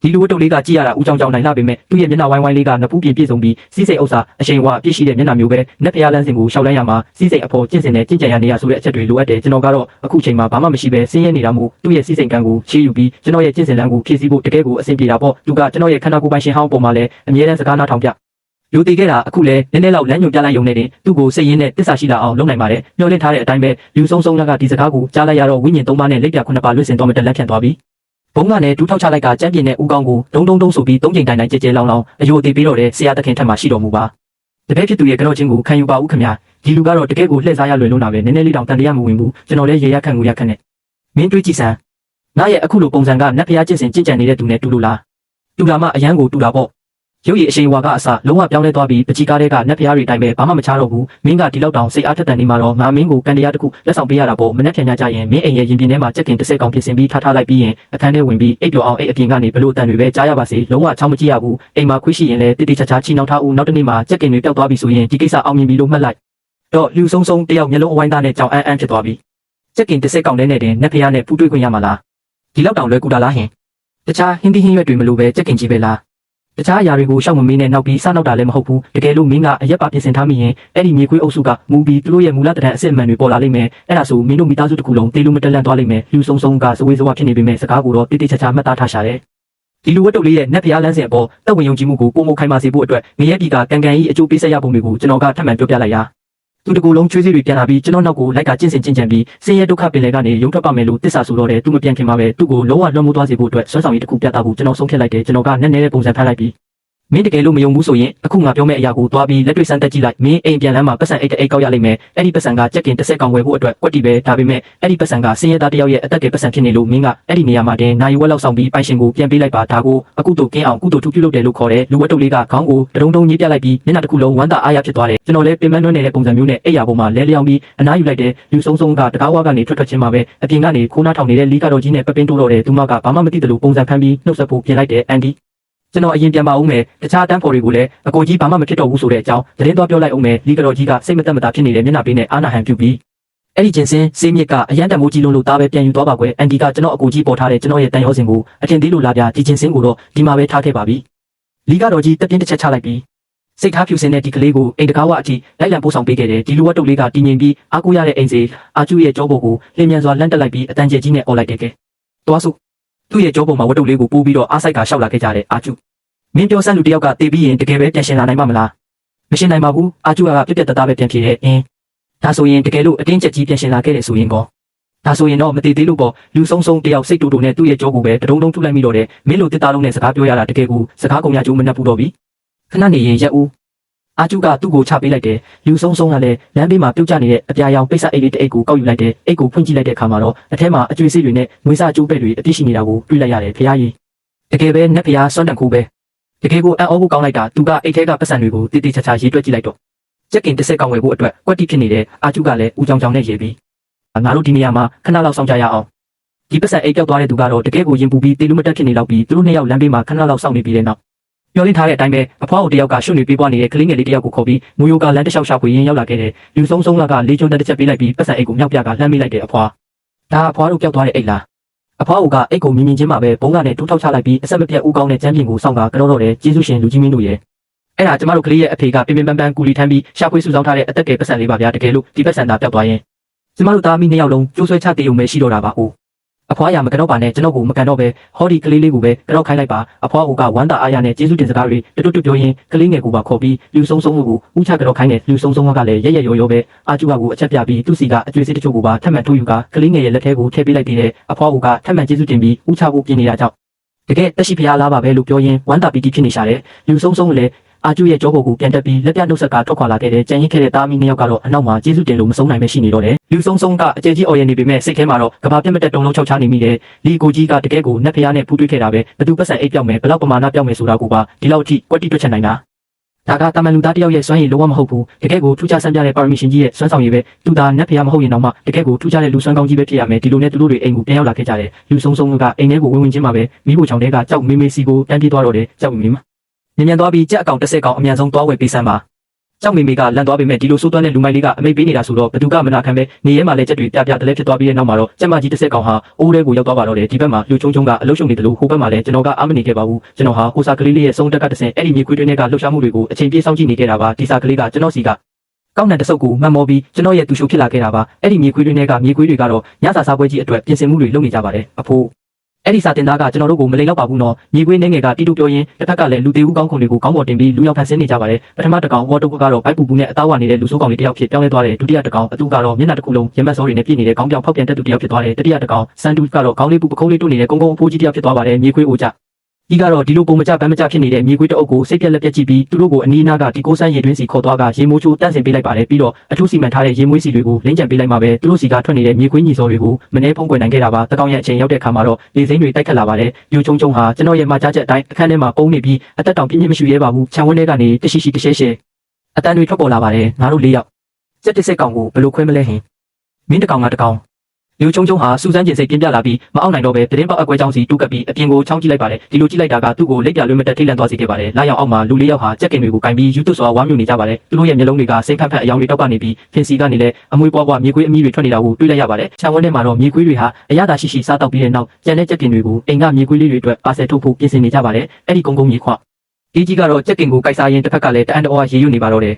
ဒီလူဝတ္တုလေးကကြည့်ရတာဦးကြောင်နိုင်လာပေမဲ့သူ့ရဲ့မျက်နှာဝိုင်းလေးကနဖူးပြည့်စုံပြီးစီးစိမ်ဥစ္စာအရှိန်ဝါပြည့်ရှိတဲ့မျက်နှာမျိုးပဲနက်ဖျားလန်းစင်ကိုရှောက်လိုက်ရမှာစီးစိမ်အဖော်ကျင့်စင်နဲ့ကျင့်ကြံရနေရဆိုတဲ့အချက်တွေလိုအပ်တယ်ကျွန်တော်ကတော့အခုချိန်မှာဘာမှမရှိပဲဆင်းရဲနေတာမို့သူ့ရဲ့စီးစိမ်ကံကိုချေးယူပြီးကျွန်တော်ရဲ့ကျင့်စင်လန်းကိုဖြည့်ဆည်းဖို့တကယ်ကိုအဆင်ပြေတာပေါ့သူကကျွန်တော်ရဲ့ခန္ဓာကိုယ်ပိုင်ရှင်ဟောင်းပေါ်မှာလည်းအမြဲတမ်းစကားနားထောင်ပြလူတည်ခဲ့တာအခုလည်းနည်းနည်းလောက်လမ်းညွှန်ပြလိုက်ရုံနဲ့တင်သူ့ကိုစိတ်ရင်းနဲ့တစ္ဆာရှိလာအောင်လုပ်နိုင်ပါတယ်မျှော်လင့်ထားတဲ့အတိုင်းပဲလူဆုံးကဒီစကားကိုကြားလိုက်ရတော့ဝိညာဉ်၃ပါးနဲ့လက်ပြ9ပါးလွတ်စင်တော့မတက်လက်ဖြန့်သွားပြီဘုံကလည်းဒူးထောက်ချလိုက်ကကျမ်းပြင်းတဲ့ဦးကောင်းကိုဒုံဆိုပြီး၃ချိန်တိုင်ကြဲလောင်းအယိုသေးပြီးတော့တဲ့ဆရာသခင်ထက်မှရှိတော်မူပါတပည့်ဖြစ်သူရဲ့ကြော့ချင်းကိုခံယူပါဦးခင်ဗျာဒီလူကတော့တကယ်ကိုလှည့်စားရလွယ်လုံးတာပဲနည်းနည်းလေးတောင်တန်တရားမဝင်ဘူးကျွန်တော်လည်းရေရခန့်ငူရခန့်နဲ့မင်းတွေးကြည့်စမ်းငါရဲ့အခုလိုပုံစံကနတ်ဖျားကျင့်စဉ်ကျင့်ကြံနေတဲ့သူနဲ့တူလို့လားတူတာမှအရန်ကိုတူတာပေါ့ရုပ်ရည်အရှိန်ဝါကအစလုံးဝပြောင်းလဲသွားပြီးပကြီးကားတွေကနတ်ဖျားတွေတိုင်းပဲဘာမှမချတော့ဘူးမင်းကဒီလောက်တောင်စိတ်အားထက်သန်နေမှာတော့ငါမင်းကိုကန်တရားတစ်ခုလက်ဆောင်ပေးရတာပေါ့မနှက်ဖြန်ကြရင်မင်းအိမ်ရဲ့ရင်ပြင်ထဲမှာကြက်ကင်တစ်စက်ကောင်ပြင်ဆင်ပြီးထားလိုက်ပြီးရင်အခန်းထဲဝင်ပြီးအိပ်ပျော်အောင်အိပ်အပြင်ကနေဘလို့အတန်တွေပဲကြားရပါစေလုံးဝချောင်းမကြည့်ရဘူးအိမ်မှာခွေးရှိရင်လည်းတိတိကျကျချီနှောင်းထားဦးနောက်တစ်နေ့မှာကြက်ကင်တွေပျောက်သွားပြီဆိုရင်ဒီကိစ္စအောင်မြင်ပြီလို့မှတ်လိုက်တော့လူဆုံးတယောက်မျက်လုံးအဝိုင်းသားနဲ့ကြောင်အန်းဖြစ်သွားပြီကြက်ကင်တစ်စက်ကောင်နဲ့တင်နတ်ဖျားနဲ့ပူးတွေ့ခွင့်ရမှာလားဒီလောက်တောင်လွယ်ကူတာလားဟင်တခြားဟင်းသီးဟင်းရွက်တွေမလို့ပဲကြက်ကင်ကြီးပဲလားတခြားအရာတွေကိုရှောက်မမင်းနဲ့နောက်ပြီးစနောက်တာလည်းမဟုတ်ဘူးတကယ်လို့မင်းကအရက်ပါပြင်ဆင်ထားမိရင်အဲ့ဒီမြေခွေးအုပ်စုကမူပြီးသူတို့ရဲ့မူလတရံအစစ်အမှန်တွေပေါ်လာလိမ့်မယ်အဲ့ဒါဆိုမင်းတို့မိသားစုတစ်ခုလုံးတေးလို့မတက်လန့်သွားလိမ့်မယ်လူဆုံးကစဝေးစဝါဖြစ်နေပေမဲ့စကားကိုတော့တိတိကျကျမှတ်သားထားရှာတယ်ဒီလူဝတ္တုလေးရဲ့နတ်ဖျားလန်းစင်အပေါ်တက်ဝင်ယုံကြည်မှုကိုပုံမခိုင်မာစေဖို့အတွက်ငရဲပြည်ကကန်ကြီးအကျိုးပေးဆက်ရပုံတွေကိုကျွန်တော်ကထပ်မံပြောပြလိုက်ရသူတကူလုံးချွေးစီတွေပြန်လာပြီးကျွန်တော်နောက်ကိုလိုက်ကကျင့်စဉ်ကျင့်ကြံပြီးဆင်းရဲဒုက္ခပင်လယ်ကနေရုံထွက်ပါမယ်လို့တစ္ဆာဆိုတော့တယ်သူမပြန်ခင်မှာပဲသူ့ကိုလုံးဝလွှမ်းမိုးသွားစေဖို့အတွက်ဆွမ်းဆောင်ရည်တစ်ခုပြသဖို့ကျွန်တော်ဆုံးဖြတ်လိုက်တယ်ကျွန်တော်ကနက်နဲတဲ့ပုံစံဖမ်းလိုက်ပြီးမင်းတကယ်လို့မယုံဘူးဆိုရင်အခုငါပြောမယ့်အရာကိုသွားပြီးလက်တွေ့စမ်းတက်ကြည့်လိုက်မင်းအိမ်ပြန်လမ်းမှာပတ်စံအိတ်ကောက်ရလိမ့်မယ်အဲ့ဒီပတ်စံကကြက်ကင်တစ်စက်ကောင်ဝယ်ဖို့အတွက်ကွက်တီပဲဒါပေမဲ့အဲ့ဒီပတ်စံကဆင်းရဲသားတယောက်ရဲ့အသက်ကယ်ပတ်စံဖြစ်နေလို့မင်းကအဲ့ဒီနေရာမှာတင်နိုင်ဝက်လောက်ဆောင်ပြီးပိုင်ရှင်ကိုပြန်ပေးလိုက်ပါဒါကိုအခုတို့ကင်းအောင်ကုတို့ထူပြုလုပ်တယ်လို့ခေါ်တယ်လူဝတ်တုပ်လေးကခေါင်းကိုတုံညှိပြလိုက်ပြီးမျက်နှာတစ်ခုလုံးဝမ်းသာအားရဖြစ်သွားတယ်ကျွန်တော်လည်းပင်ပန်းတွန်းနေတဲ့ပုံစံမျိုးနဲ့အိယာပေါ်မှာလဲလျောင်းပြီးအနားယူလိုက်တယ်လူဆုံးကတကားဝါကနေထွက်ချင်းမှာပဲအပြင်ကနေခိုးနားထောင်နေတဲ့လီကတော့ကြီးနဲ့ပပင်းတိုးတော့တယ်သူမကဘာမှမသိတယ်လို့ပုံစံဖမ်းပြီးနှုတ်ဆက်ဖို့ပြင်လိုက်တယ်အန်ဒီကျွန်တော်အရင်ပြန်ပါဦးမယ်တခြားတန်းဖော်တွေကိုလည်းအကိုကြီးဘာမှမဖြစ်တော့ဘူးဆိုတဲ့အကြောင်းသတင်းသွားပြောလိုက်အောင်မယ်လီကတော်ကြီးကစိတ်မသက်မသာဖြစ်နေတဲ့မျက်နှာပေးနဲ့အာနာဟန်ပြုပြီးအဲ့ဒီကျင်စင်းစေးမြစ်ကအရန်တမိုးကြီးလုံးလို့သားပဲပြန်ယူသွားပါကွယ်အန်ဒီကကျွန်တော်အကိုကြီးပေါ်ထားတဲ့ကျွန်တော်ရဲ့တန်ရောစင်ကိုအထင်သေးလို့လာပြဒီကျင်စင်းကိုတော့ဒီမှာပဲထားခဲ့ပါပြီလီကတော်ကြီးတက်ပြင်းတစ်ချက်ချလိုက်ပြီးစိတ်ထားဖြူစင်တဲ့ဒီကလေးကိုအိမ်တကားဝအထိလိုက်လံပို့ဆောင်ပေးခဲ့တယ်ဒီလူဝတ်တုပ်လေးကတည်ငြိမ်ပြီးအားကိုးရတဲ့အိမ်စီအာကျူရဲ့ကြောပေါ်ကိုလင်းမြန်စွာလန့်တက်လိုက်ပြီးအတန်ကျဲကြီးနဲ့អော်လိုက်တယ်ကဲသွားစို့သူ့ရဲ့ကြောပေါ်မှာဝတ်တုပ်လေးကိုပိုးပြီးတော့အားဆိုင်ကရှောက်လာခဲ့ကြတယ်အာကျူမင်းပြောဆန်းလူတယောက်ကတေးပြီးရင်တကယ်ပဲပြန်ရှင်လာနိုင်မှာမလားမရှင်နိုင်ပါဘူးအာကျူကပြက်ပြက်တသားပဲပြန်ဖြေတယ်ဒါဆိုရင်တကယ်လို့အတင်းချက်ကြီးပြန်ရှင်လာခဲ့တယ်ဆိုရင်ကောဒါဆိုရင်တော့မတည်သေးလို့ပေါ့လူဆုံးတယောက်စိတ်တူနဲ့သူ့ရဲ့ကြောကိုပဲတုံထုလိုက်မိတော့တယ်မင်းလိုတစ်သားလုံးနဲ့စကားပြောရတာတကယ်ကိုစကားကုန်ရကျိုးမနှက်ဘူးတော့ပြီခဏနေရင်ရက်ဦးအာကျူကသူ့ကိုချပေးလိုက်တယ်လူဆုံးကလည်းလမ်းဘေးမှာပြုတ်ကျနေတဲ့အပြာရောင်ပိတ်စအိတ်လေးတစ်အိတ်ကိုကောက်ယူလိုက်တယ်အိတ်ကိုဖွင့်ကြည့်လိုက်တဲ့အခါမှာတော့အထဲမှာအကျွေးစေးတွေနဲ့ငွေစာကျိုးပဲ့တွေအပြည့်ရှိနေတာကိုတွေ့လိုက်ရတယ်ဖရားကြီးတကယ်ပဲနက်ဖရားစွန့်တန်ခိုးပဲတကယ်ကိုအံ့ဩဖို့ကောင်းလိုက်တာသူကအိတ်ထဲကပတ်စံတွေကိုတိတိကျကျရေးတွက်ကြည့်လိုက်တော့ကြက်ကင်တစ်စက်ကောင်ဝယ်ဖို့အတွက်ကွက်တိဖြစ်နေတဲ့အာကျူကလည်းဦးကြောင်နဲ့ရေးပြီးငါတို့ဒီနေရာမှာခဏလောက်စောင့်ကြရအောင်ဒီပတ်စံအိတ်ပြောက်သွားတဲ့သူကတော့တကယ်ကိုရင်ပူပြီးတေးလူမတက်ဖြစ်နေလောက်ပြီးသူတို့နှစ်ယောက်လမ်းဘေးမှာခဏလောက်စောင့်နေပြီးတဲ့နောက်ပြောလင်းထားတဲ့အတိုင်းပဲအဖွားကိုတယောက်ကရွှွနေပေးပွားနေတဲ့ကလေးငယ်လေးတယောက်ကိုခေါ်ပြီးမူယိုကလမ်းတစ်လျှောက်ရှာဖွေရင်းရောက်လာခဲ့တယ်လူဆုံးကလေးကျွန်းတစ်ချက်ပေးလိုက်ပြီးပတ်စံအိတ်ကိုမြောက်ပြကလှမ်းမိလိုက်တဲ့အဖွားဒါအဖွားတို့ပြောက်သွားတဲ့အိတ်လားအဖွားကအိတ်ကိုမြင်ချင်းမှာပဲဘုံကနေတိုးထောက်ချလိုက်ပြီးအဆက်မပြတ်ဦးကောင်းတဲ့ကျမ်းပြင်ကိုစောင့်ကတော့တဲ့ကျေးဇူးရှင်လူကြီးမင်းတို့ရဲ့အဲ့ဒါကျမတို့ကလေးရဲ့အဖေကပင်ပန်းကူလီထမ်းပြီးရှာဖွေစုဆောင်းထားတဲ့အသက်ကယ်ပတ်စံလေးပါဗျာတကယ်လို့ဒီပတ်စံသာပြောက်သွားရင်ကျမတို့သားမိနှစ်ယောက်လုံးကျိုးဆွဲချတေးုံပဲရှိတော့တာပါအိုးအဖွားရမကတော့ပါနဲ့ကျွန်တော်ကိုမကန်တော့ပဲဟောဒီကလေးလေးကိုပဲကတော့ခိုင်းလိုက်ပါအဖွားကဝမ်းသာအားရနဲ့ကျေးဇူးတင်စကားတွေတွတ်ပြောရင်းကလေးငယ်ကိုပါခေါ်ပြီးလူဆုံးကိုဦးချကတော့ခိုင်းတယ်လူဆုံးကလည်းရက်ရောပဲအာကျူကိုအချက်ပြပြီးသူ့စီကအကျွေးစစ်တချို့ကိုပါထပ်မံထိုးယူကလေးငယ်ရဲ့လက်ထဲကိုထည့်ပေးလိုက်တဲ့အဖွားကထပ်မံကျေးဇူးတင်ပြီးဦးချဖို့ပြင်နေတာကြောင့်တကယ်တက်ရှိဖျားလားပါပဲလို့ပြောရင်းဝမ်းသာပီတိဖြစ်နေရှာတယ်လူဆုံးလည်းအာကျူရဲ့ကြောပေါ်ကိုပြန်တက်ပြီးလက်ပြနှုတ်ဆက်ကထွက်ခွာလာခဲ့တဲ့ကြံရင်ခဲ့တဲ့သားမီးနှစ်ယောက်ကတော့အနောက်မှာကျေးဇူးတင်လို့မဆုံးနိုင်ပဲရှိနေတော့တယ်လူဆုံးကအကျယ်ကြီးအော်ရနေပေမဲ့စိတ်ထဲမှာတော့ကဘာပြတ်မတက်တုံလုံးချောက်ချနေမိတယ်လီကိုကြီးကတကယ်ကိုနက်ဖျားနဲ့ဖူးတွေ့ခဲ့တာပဲဘသူပတ်စံအိတ်ပြောက်မယ်ဘလောက်ပမာဏပြောက်မယ်ဆိုတာကိုပါဒီလောက်အထိကွက်တိတွက်ချက်နိုင်တာဒါကတာမန်လူသားတယောက်ရဲ့စွမ်းရည်လုံးဝမဟုတ်ဘူးတကယ်ကိုထူးခြားဆန်းပြတဲ့ပါရမီရှင်ကြီးရဲ့စွမ်းဆောင်ရည်ပဲသူသာနက်ဖျားမဟုတ်ရင်တော့မှတကယ်ကိုထူးခြားတဲ့လူစွမ်းကောင်းကြီးပဲဖြစ်ရမယ်ဒီလိုနဲ့သူတို့တွေအိမ်ကိုပြန်ရောက်လာခဲ့ကြတယ်လူဆုံးကအိမ်ထဲကိုဝင်ချင်းမှာပဲမိဖို့ချောင်းတဲကကြောက်မေးစီကိုတန်းပြေးသွားတော့တယ်ကြောက်မေးမှာမြန်သွားပြီးကြက်အကောင်တစ်စက်ကောင်အမြန်ဆုံးသွားဝယ်ပေးစမ်းပါ ကြောက်မေမေကလန့်သွားပေမဲ့ဒီလိုဆိုးသွမ်းတဲ့လူမိုက်လေးကအမိတ်ပေးနေတာဆိုတော့ဘသူကမနာခံပဲနေရဲမှာလည်းချက်တွေပြတလဲဖြစ်သွားပြီးတဲ့နောက်မှာတော့ကျမကြီးတစ်ဆက်ကောင်ဟာအိုးထဲကိုရောက်သွားပါတော့တယ်ဒီဘက်မှာလူချုံချုံကအလုံးရှုံနေတယ်လို့ဟိုဘက်မှာလည်းကျွန်တော်ကအားမနေခဲ့ပါဘူးကျွန်တော်ဟာကိုစာကလေးလေးရဲ့ဆုံးတက်ကတစ်ဆင့်အဲ့ဒီမြေခွေးတွင်းတွေကလှုပ်ရှားမှုတွေကိုအချိန်ပြေးစောင့်ကြည့်နေခဲ့တာပါဒီစာကလေးကကျွန်တော်စီကကောင်းတဲ့တဆုပ်ကိုမှန်မောပြီးကျွန်တော်ရဲ့သူရှုဖြစ်လာခဲ့တာပါအဲ့ဒီမြေခွေးတွင်းတွေကမြေခွေးတွေကတော့ညစာစားပွဲကြီးအတွက်ပြင်ဆင်မှုတွေလုပ်နေကြပါတယ်အဖိုးအဲ့ဒီစာတင်သားကကျွန်တော်တို့ကိုမလိမ်တော့ပါဘူးနော်မြေခွေးနေငယ်ကတီးတူပြောရင်းတစ်ဖက်ကလည်းလူသေးဦးကောင်းခွန်တွေကိုကောင်းပေါ်တင်ပြီးလူရောက်ဖန်ဆင်းနေကြပါတယ်ပထမတစ်ကောင်ဝေါ်တုတ်ကတော့ဘိုက်ပူပူနဲ့အသားဝနေတဲ့လူဆိုးကောင်လေးတစ်ယောက်ဖြစ်ပြောင်းလဲသွားတယ်ဒုတိယတစ်ကောင်အတူကတော့မျက်နှာတစ်ခုလုံးရမတ်စောတွေနဲ့ပြည့်နေတဲ့ခေါင်းပြောင်ဖောက်ပြန်တဲ့သူတစ်ယောက်ဖြစ်သွားတယ်တတိယတစ်ကောင်စန်ဒူကတော့ခေါင်းလေးပူပခုံးလေးတွနေတဲ့ကုန်းကုန်းအဖိုးကြီးတစ်ယောက်ဖြစ်သွားပါတယ်မြေခွေးအိုကြဒီကတော့ဒီလိုပုံမကြပန်းမကြဖြစ်နေတဲ့မြေခွေးတအုပ်ကိုစိတ်ပြက်လက်ပြက်ကြည့်ပြီးသူတို့ကိုအနီးအနားကဒီကိုဆန်းရေတွင်းစီခေါ်သွားကရေမိုးချိုးတန့်စင်ပေးလိုက်ပါတယ်ပြီးတော့အထူးစီမံထားတဲ့ရေမွေးစီတွေကိုလင်းကြံပေးလိုက်မှာပဲသူတို့စီကထွက်နေတဲ့မြေခွေးညီစောတွေကိုမနှဲဖုံးကွယ်နိုင်ခဲ့တာပါတကောင်ရဲ့အချိန်ရောက်တဲ့အခါမှာတော့လေစိမ်းတွေတိုက်ခတ်လာပါတယ်ပြိုချုံချုံဟာကျွန်တော်ရဲ့မှာကြားချက်အတိုင်းအခန်းထဲမှာပုံနေပြီးအသက်တောင်ပြင်းပြင်းမရှိရဲပါဘူးခြံဝန်းထဲကနေတရှိရှိတရှဲရှဲအတန်တွေထွက်ပေါ်လာပါတယ်ငါတို့၄ယောက်စက်တစ်စက်ကောင်ကိုဘယ်လိုခွဲမလဲဟင်မင်းတကောင်ကတကောင်လူချုံချုံဟာစူစမ်းကျင်စိတ်ပြင်းပြလာပြီးမအောင်နိုင်တော့ပဲတရင်ပေါက်အကွဲချောင်းစီတူးကပ်ပြီးအပြင်ကိုချောင်းကြည့်လိုက်ပါတယ်ဒီလိုကြည့်လိုက်တာကသူ့ကိုလက်ပြလွှဲမတက်ထိတ်လန့်သွားစေခဲ့ပါတယ်လာရောက်အောက်မှာလူ၄ယောက်ဟာကြက်ကင်တွေကိုကင်ပြီးယူသွစွာဝါမျိုးနေကြပါတယ်သူတို့ရဲ့မျက်လုံးတွေကစိတ်ဖက်ဖက်အယောင်တွေတောက်ကနေပြီးဖင်စီကနေလည်းအမွှေးပွားပွားမြေခွေးအမီးတွေထွက်နေတာကိုတွေ့လိုက်ရပါတယ်ခြံဝန်းထဲမှာတော့မြေခွေးတွေဟာအရသာရှိရှိစားတောက်ပြီးတဲ့နောက်ကြံတဲ့ကြက်ကင်တွေကိုအိမ်ကမြေခွေးလေးတွေအတွက်ပါဆယ်ထုတ်ဖို့ပြင်ဆင်နေကြပါတယ်အဲ့ဒီကုန်းကုန်းမြေခွဒီကြီးကတော့ကြက်ကင်ကိုကိုက်စားရင်တစ်ဖက်ကလည်းတအန်တော်ရေရွနေပါတော့တယ်